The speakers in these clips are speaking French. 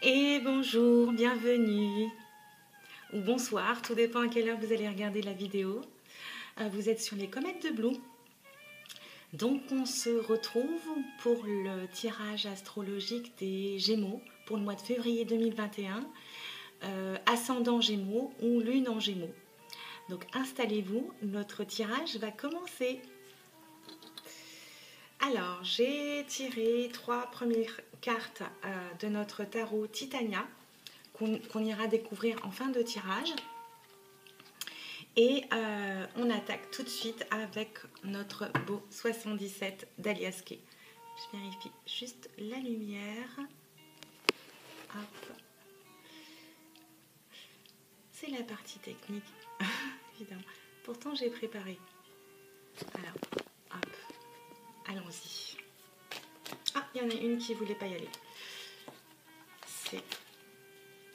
Et bonjour, bienvenue, ou bonsoir, tout dépend à quelle heure vous allez regarder la vidéo. Vous êtes sur les comètes de Blue. Donc on se retrouve pour le tirage astrologique des Gémeaux pour le mois de février 2021, ascendant Gémeaux ou lune en Gémeaux. Donc installez-vous, notre tirage va commencer. Alors, j'ai tiré 3 premières cartes de notre tarot Titania qu'on ira découvrir en fin de tirage. Et on attaque tout de suite avec notre beau 77 d'Alias Kay. Je vérifie juste la lumière. Hop. C'est la partie technique, évidemment. Pourtant, j'ai préparé. Alors, hop. Allons-y. Ah, il y en a une qui ne voulait pas y aller. C'est...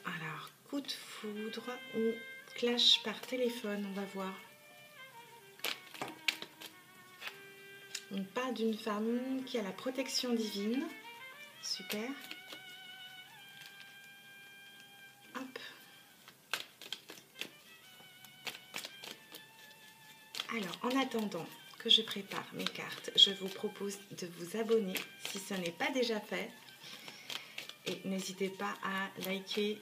Alors, coup de foudre ou clash par téléphone, on va voir. On parle d'une femme qui a la protection divine. Super. Hop. Alors, en attendant que je prépare mes cartes, je vous propose de vous abonner si ce n'est pas déjà fait. Et n'hésitez pas à liker,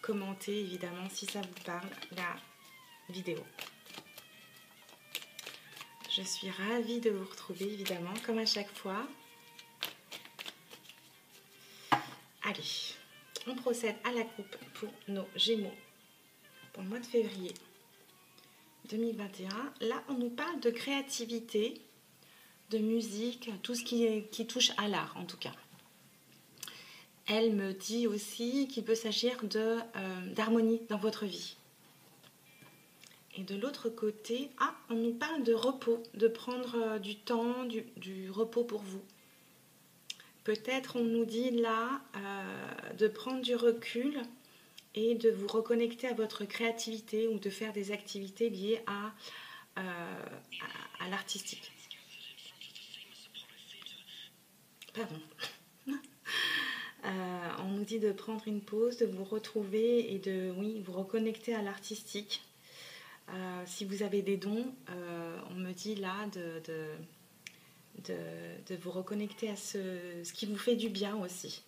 commenter évidemment si ça vous parle la vidéo. Je suis ravie de vous retrouver évidemment comme à chaque fois. Allez, on procède à la coupe pour nos Gémeaux pour le mois de février 2021. Là, on nous parle de créativité, de musique, tout ce qui touche à l'art en tout cas. Elle me dit aussi qu'il peut s'agir d'harmonie dans votre vie. Et de l'autre côté, on nous parle de repos, de prendre du temps, du repos pour vous. Peut-être on nous dit là de prendre du recul et de vous reconnecter à votre créativité ou de faire des activités liées à l'artistique. Pardon. On nous dit de prendre une pause, de vous retrouver et de vous reconnecter à l'artistique. Si vous avez des dons, on me dit là de vous reconnecter à ce qui vous fait du bien aussi.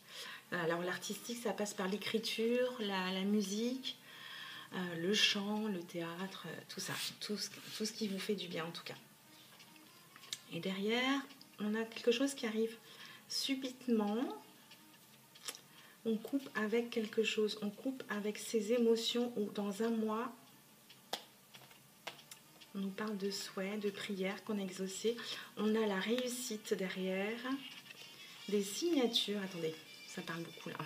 Alors l'artistique, ça passe par l'écriture, la musique, le chant, le théâtre, tout ça, tout ce qui vous fait du bien en tout cas. Et derrière, on a quelque chose qui arrive subitement. On coupe avec quelque chose, on coupe avec ses émotions ou dans un mois, on nous parle de souhaits, de prières qu'on a exaucées. On a la réussite derrière, des signatures, attendez, ça parle beaucoup là,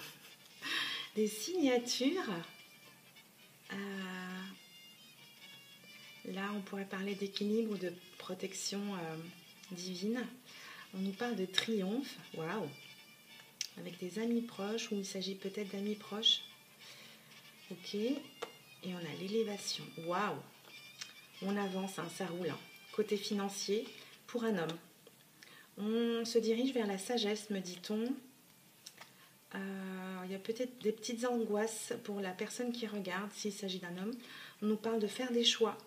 des signatures. Là, on pourrait parler d'équilibre, de protection divine. On nous parle de triomphe, waouh, avec des amis proches, ou il s'agit peut-être d'amis proches. Ok, et on a l'élévation, waouh. On avance, ça roule. Côté financier, pour un homme. On se dirige vers la sagesse, me dit-on. Il y a peut-être des petites angoisses pour la personne qui regarde, s'il s'agit d'un homme. On nous parle de faire des choix.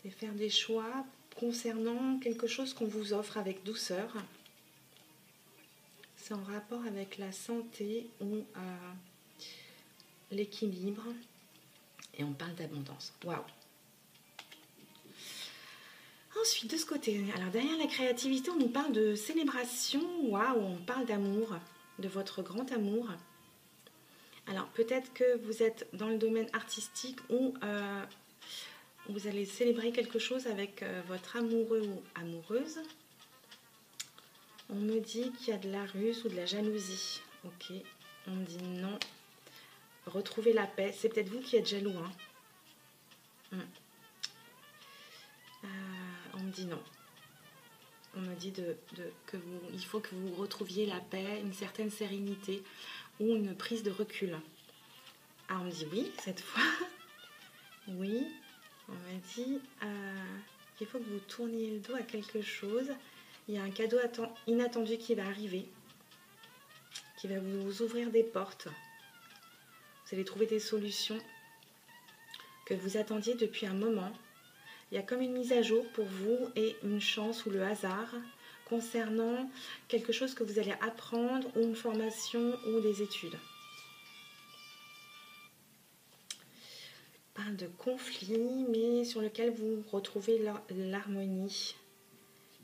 De faire des choix concernant quelque chose qu'on vous offre avec douceur. C'est en rapport avec la santé ou l'équilibre. Et on parle d'abondance. Waouh! Ensuite, de ce côté, alors derrière la créativité, on nous parle de célébration, waouh, on parle d'amour, de votre grand amour. Alors peut-être que vous êtes dans le domaine artistique ou vous allez célébrer quelque chose avec votre amoureux ou amoureuse. On me dit qu'il y a de la ruse ou de la jalousie. Ok, on me dit non. Retrouvez la paix, c'est peut-être vous qui êtes jaloux, hein. On me dit non. On me dit il faut que vous retrouviez la paix, une certaine sérénité ou une prise de recul. On me dit oui, cette fois. Oui, on me dit qu'il faut que vous tourniez le dos à quelque chose. Il y a un cadeau inattendu qui va arriver, qui va vous ouvrir des portes. Vous allez trouver des solutions que vous attendiez depuis un moment. Il y a comme une mise à jour pour vous et une chance ou le hasard concernant quelque chose que vous allez apprendre ou une formation ou des études. On parle de conflit, mais sur lequel vous retrouvez l'harmonie.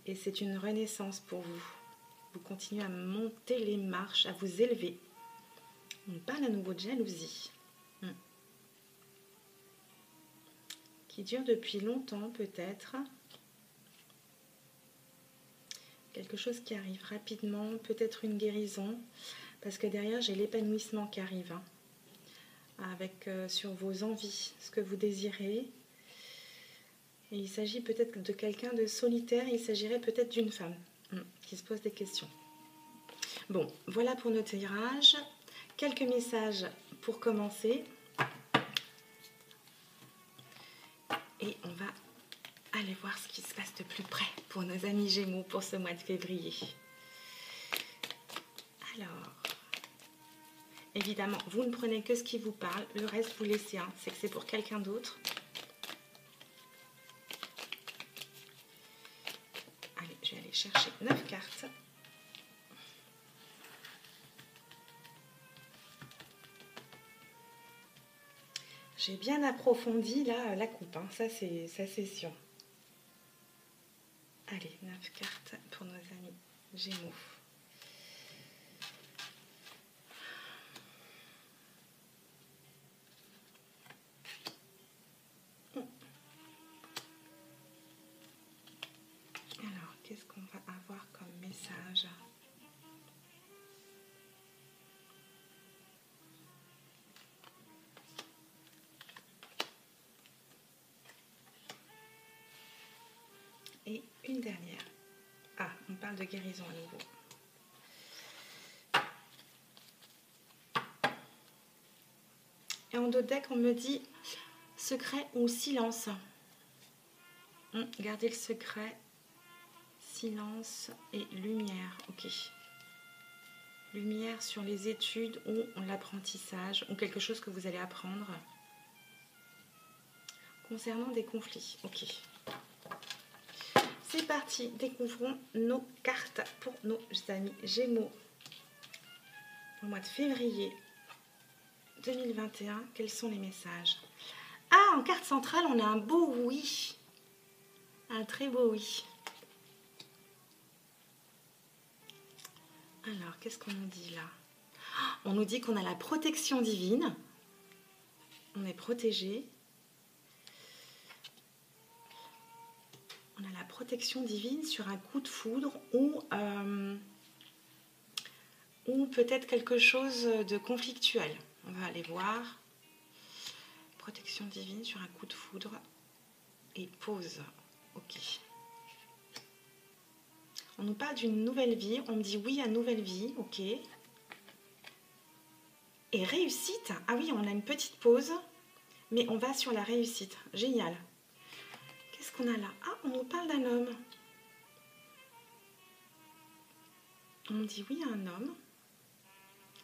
Et c'est une renaissance pour vous. Vous continuez à monter les marches, à vous élever. On parle à nouveau de jalousie. Qui dure depuis longtemps peut-être. Quelque chose qui arrive rapidement, peut-être une guérison. Parce que derrière, j'ai l'épanouissement qui arrive. Avec sur vos envies, ce que vous désirez. Et il s'agit peut-être de quelqu'un de solitaire, il s'agirait peut-être d'une femme qui se pose des questions. Bon, voilà pour notre tirage. Quelques messages pour commencer. Et on va aller voir ce qui se passe de plus près pour nos amis Gémeaux pour ce mois de février. Alors, évidemment, vous ne prenez que ce qui vous parle. Le reste, vous laissez. C'est que c'est pour quelqu'un d'autre. Allez, je vais aller chercher 9 cartes. J'ai bien approfondi là la coupe, ça c'est sûr. Allez, 9 cartes pour nos amis Gémeaux. Alors, qu'est-ce qu'on va avoir comme message ? Et une dernière. Ah, on parle de guérison à nouveau. Et en dos de deck, on me dit secret ou silence. Gardez le secret, silence et lumière. Ok. Lumière sur les études ou l'apprentissage ou quelque chose que vous allez apprendre. Concernant des conflits. Ok. C'est parti, découvrons nos cartes pour nos amis Gémeaux. Au mois de février 2021, quels sont les messages? Ah, en carte centrale, on a un beau oui. Un très beau oui. Alors, qu'est-ce qu'on nous dit là? On nous dit qu'on a la protection divine. On est protégé. On a la protection divine sur un coup de foudre ou peut-être quelque chose de conflictuel. On va aller voir. Protection divine sur un coup de foudre et pause. Ok. On nous parle d'une nouvelle vie. On me dit oui à nouvelle vie. Ok. Et réussite. Ah oui, on a une petite pause. Mais on va sur la réussite. Génial. Qu'est-ce qu'on a là? Ah, on nous parle d'un homme. On me dit oui à un homme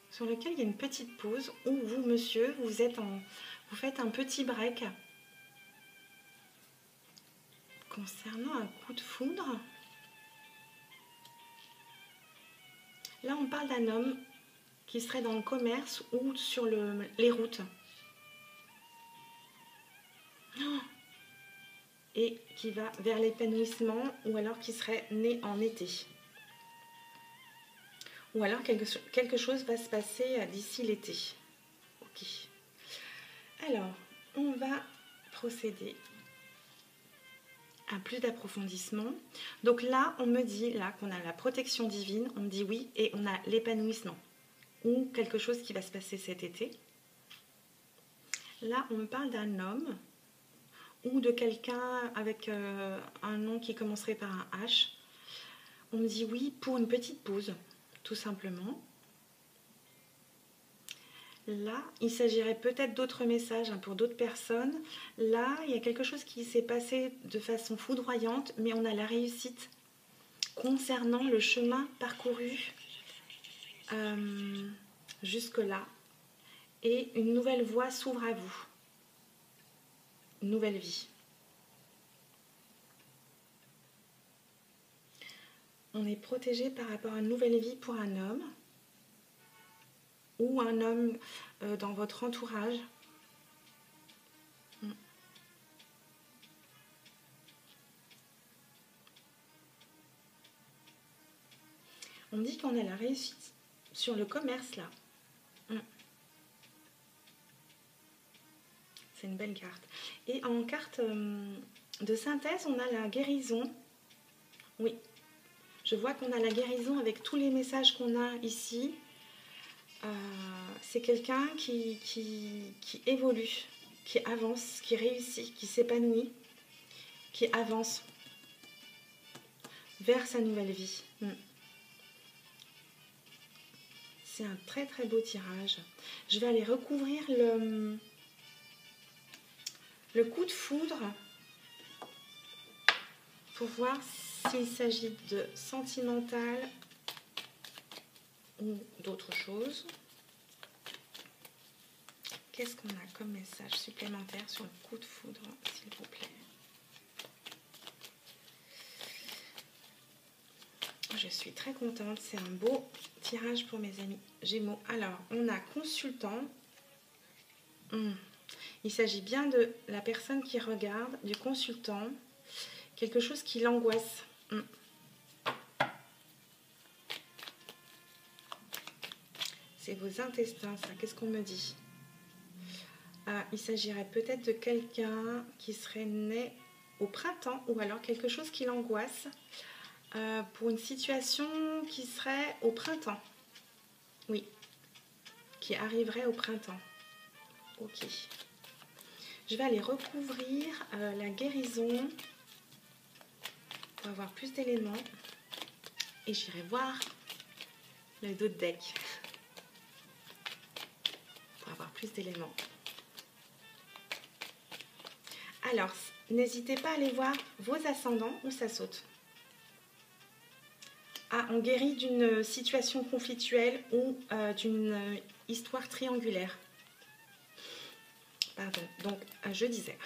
sur lequel il y a une petite pause où vous, monsieur, vous faites un petit break. Concernant un coup de foudre, là on parle d'un homme qui serait dans le commerce ou sur les routes. Et qui va vers l'épanouissement ou alors qui serait né en été. Ou alors quelque chose va se passer d'ici l'été. Ok. Alors, on va procéder à plus d'approfondissement. Donc là, on me dit là qu'on a la protection divine, on me dit oui, et on a l'épanouissement. Ou quelque chose qui va se passer cet été. Là, on me parle d'un homme ou de quelqu'un avec un nom qui commencerait par un H. On me dit oui pour une petite pause, tout simplement. Là, il s'agirait peut-être d'autres messages pour d'autres personnes. Là, il y a quelque chose qui s'est passé de façon foudroyante, mais on a la réussite concernant le chemin parcouru. jusque-là. Et une nouvelle voie s'ouvre à vous. Une nouvelle vie. On est protégé par rapport à une nouvelle vie pour un homme. Ou un homme dans votre entourage. On dit qu'on a la réussite sur le commerce là. C'est une belle carte. Et en carte de synthèse, on a la guérison. Oui, je vois qu'on a la guérison avec tous les messages qu'on a ici. C'est quelqu'un qui évolue, qui avance, qui réussit, qui s'épanouit, qui avance vers sa nouvelle vie. C'est un très très beau tirage. Je vais aller recouvrir le coup de foudre pour voir s'il s'agit de sentimental ou d'autre chose. Qu'est-ce qu'on a comme message supplémentaire sur le coup de foudre, s'il vous plaît? Je suis très contente, c'est un beau tirage pour mes amis Gémeaux. Alors, on a consultant. Il s'agit bien de la personne qui regarde, du consultant, quelque chose qui l'angoisse. C'est vos intestins, ça. Qu'est-ce qu'on me dit? Il s'agirait peut-être de quelqu'un qui serait né au printemps ou alors quelque chose qui l'angoisse pour une situation qui serait au printemps. Oui, qui arriverait au printemps. Ok. Je vais aller recouvrir la guérison pour avoir plus d'éléments. Et j'irai voir le dos de deck pour avoir plus d'éléments. Alors, n'hésitez pas à aller voir vos ascendants où ça saute. On guérit d'une situation conflictuelle ou d'une histoire triangulaire. Pardon, donc je disais,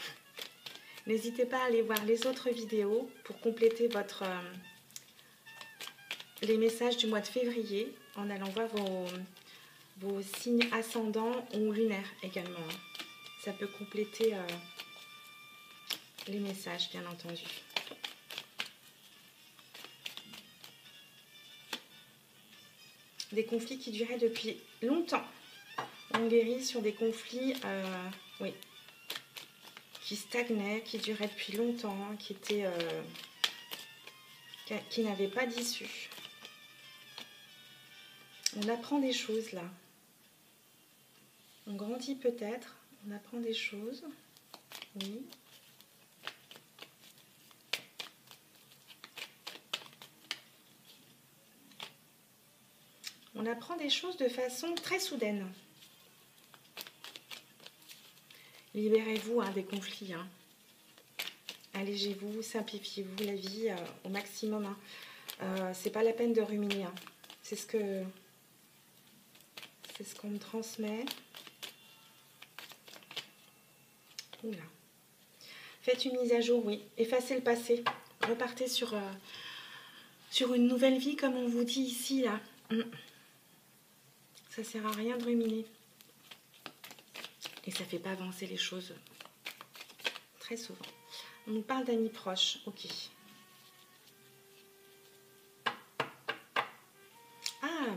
n'hésitez pas à aller voir les autres vidéos pour compléter les messages du mois de février en allant voir vos signes ascendants ou lunaires également. Ça peut compléter les messages, bien entendu. Des conflits qui duraient depuis longtemps. On guérit sur des conflits oui, qui stagnaient, qui duraient depuis longtemps, qui n'avaient pas d'issue. On apprend des choses là. On grandit peut-être, on apprend des choses. Oui. On apprend des choses de façon très soudaine. Libérez-vous des conflits. Allégez-vous, simplifiez-vous la vie au maximum. C'est pas la peine de ruminer. C'est ce qu'on me transmet. Oula. Faites une mise à jour, oui. Effacez le passé. Repartez sur une nouvelle vie, comme on vous dit ici, là. Ça sert à rien de ruminer. Et ça ne fait pas avancer les choses très souvent. On nous parle d'amis proches. Ok.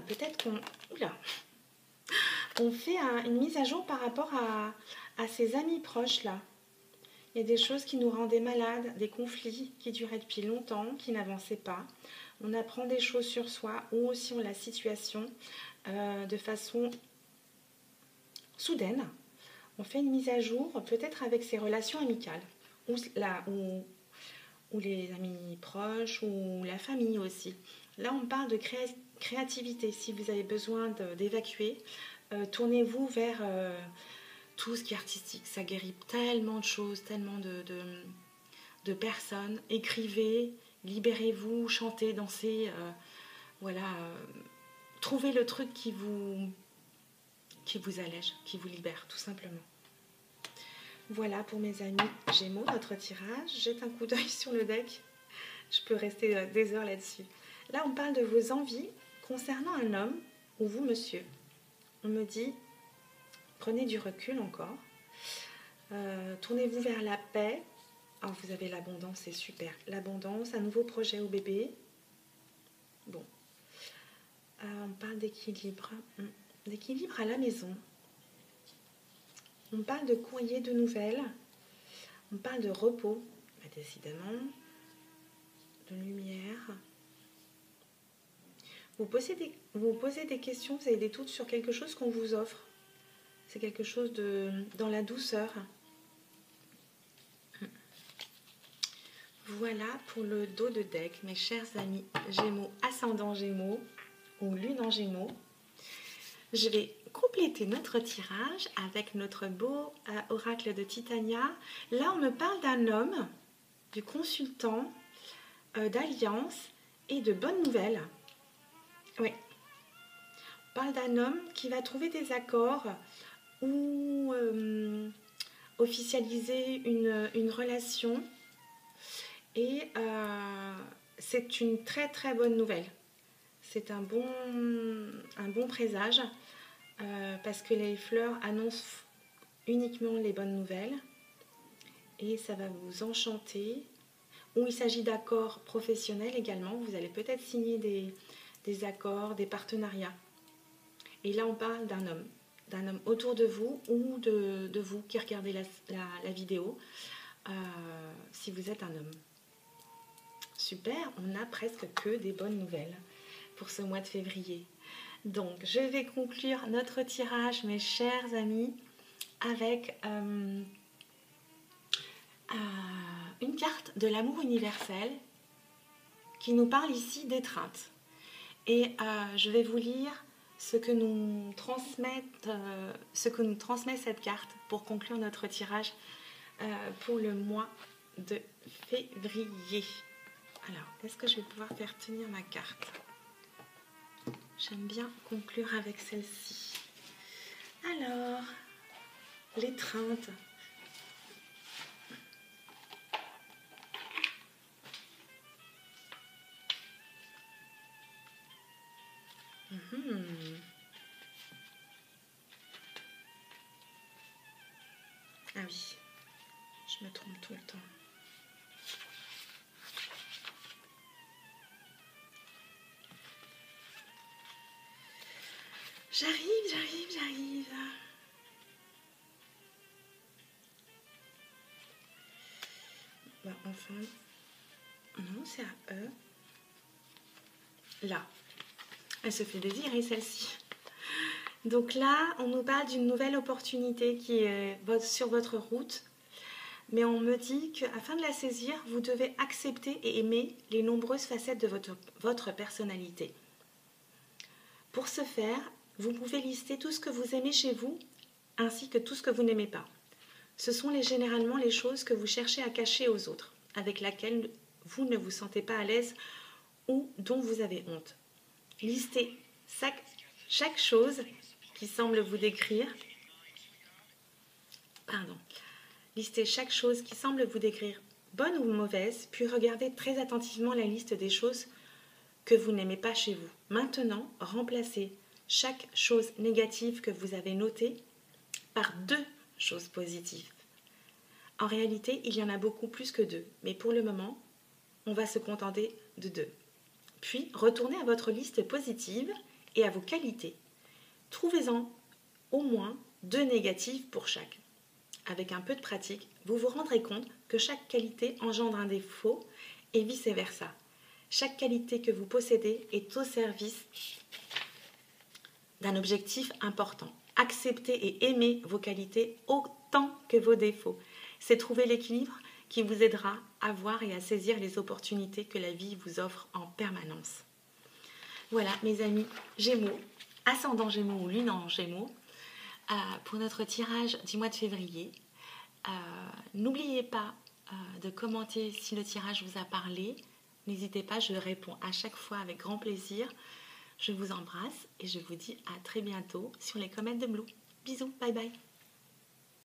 Peut-être qu'on... Oula. On fait une mise à jour par rapport à ces amis proches là. Il y a des choses qui nous rendaient malades, des conflits qui duraient depuis longtemps, qui n'avançaient pas. On apprend des choses sur soi ou sur la situation de façon soudaine. On fait une mise à jour, peut-être avec ses relations amicales, ou les amis proches, ou la famille aussi. Là, on parle de créativité. Si vous avez besoin d'évacuer, tournez-vous vers tout ce qui est artistique. Ça guérit tellement de choses, tellement de personnes. Écrivez, libérez-vous, chantez, dansez. Voilà. Trouvez le truc qui vous qui vous allège, qui vous libère, tout simplement. Voilà pour mes amis Gémeaux, notre tirage. Jette un coup d'œil sur le deck. Je peux rester des heures là-dessus. Là, on parle de vos envies concernant un homme ou vous, monsieur. On me dit, prenez du recul encore. Tournez-vous vers la paix. Oh, vous avez l'abondance, c'est super. L'abondance, un nouveau projet au bébé. Bon. On parle d'équilibre. D'équilibre à la maison. On parle de courrier de nouvelles. On parle de repos, décidément. De lumière. Vous posez des questions, vous avez des doutes sur quelque chose qu'on vous offre. C'est quelque chose dans la douceur. Voilà pour le dos de deck, mes chers amis Gémeaux, ascendant Gémeaux ou Lune en Gémeaux. Je vais compléter notre tirage avec notre beau oracle de Titania. Là, on me parle d'un homme, du consultant, d'alliance et de bonnes nouvelles. Oui. On parle d'un homme qui va trouver des accords ou officialiser une relation. Et c'est une très très bonne nouvelle. C'est un bon présage parce que les fleurs annoncent uniquement les bonnes nouvelles et ça va vous enchanter. Ou il s'agit d'accords professionnels également. Vous allez peut-être signer des accords, des partenariats. Et là, on parle d'un homme autour de vous ou de vous qui regardez la vidéo, si vous êtes un homme. Super, on n'a presque que des bonnes nouvelles pour ce mois de février. Donc, je vais conclure notre tirage, mes chers amis, avec une carte de l'amour universel qui nous parle ici d'étreinte. Et je vais vous lire ce que nous transmet cette carte pour conclure notre tirage pour le mois de février. Alors, est-ce que je vais pouvoir faire tenir ma carte? J'aime bien conclure avec celle-ci. Alors, l'étreinte. Ah oui, je me trompe tout le temps. J'arrive. Bah, enfin, non, c'est à eux. Là, elle se fait désirer celle-ci. Donc là, on nous parle d'une nouvelle opportunité qui est sur votre route. Mais on me dit qu'afin de la saisir, vous devez accepter et aimer les nombreuses facettes de votre personnalité. Pour ce faire, vous pouvez lister tout ce que vous aimez chez vous, ainsi que tout ce que vous n'aimez pas. Ce sont généralement les choses que vous cherchez à cacher aux autres, avec lesquelles vous ne vous sentez pas à l'aise ou dont vous avez honte. Listez chaque chose qui semble vous décrire. Listez chaque chose qui semble vous décrire, bonne ou mauvaise, puis regardez très attentivement la liste des choses que vous n'aimez pas chez vous. Maintenant, remplacez chaque chose négative que vous avez notée par 2 choses positives. En réalité, il y en a beaucoup plus que 2, mais pour le moment, on va se contenter de 2. Puis, retournez à votre liste positive et à vos qualités. Trouvez-en au moins 2 négatives pour chaque. Avec un peu de pratique, vous vous rendrez compte que chaque qualité engendre un défaut et vice-versa. Chaque qualité que vous possédez est au service d'un objectif important. Acceptez et aimez vos qualités autant que vos défauts. C'est trouver l'équilibre qui vous aidera à voir et à saisir les opportunités que la vie vous offre en permanence. Voilà, mes amis Gémeaux, ascendant Gémeaux ou Lune en Gémeaux, pour notre tirage du mois de février. N'oubliez pas de commenter si le tirage vous a parlé. N'hésitez pas, je réponds à chaque fois avec grand plaisir. Je vous embrasse et je vous dis à très bientôt sur les comètes de Blue. Bisous, bye bye.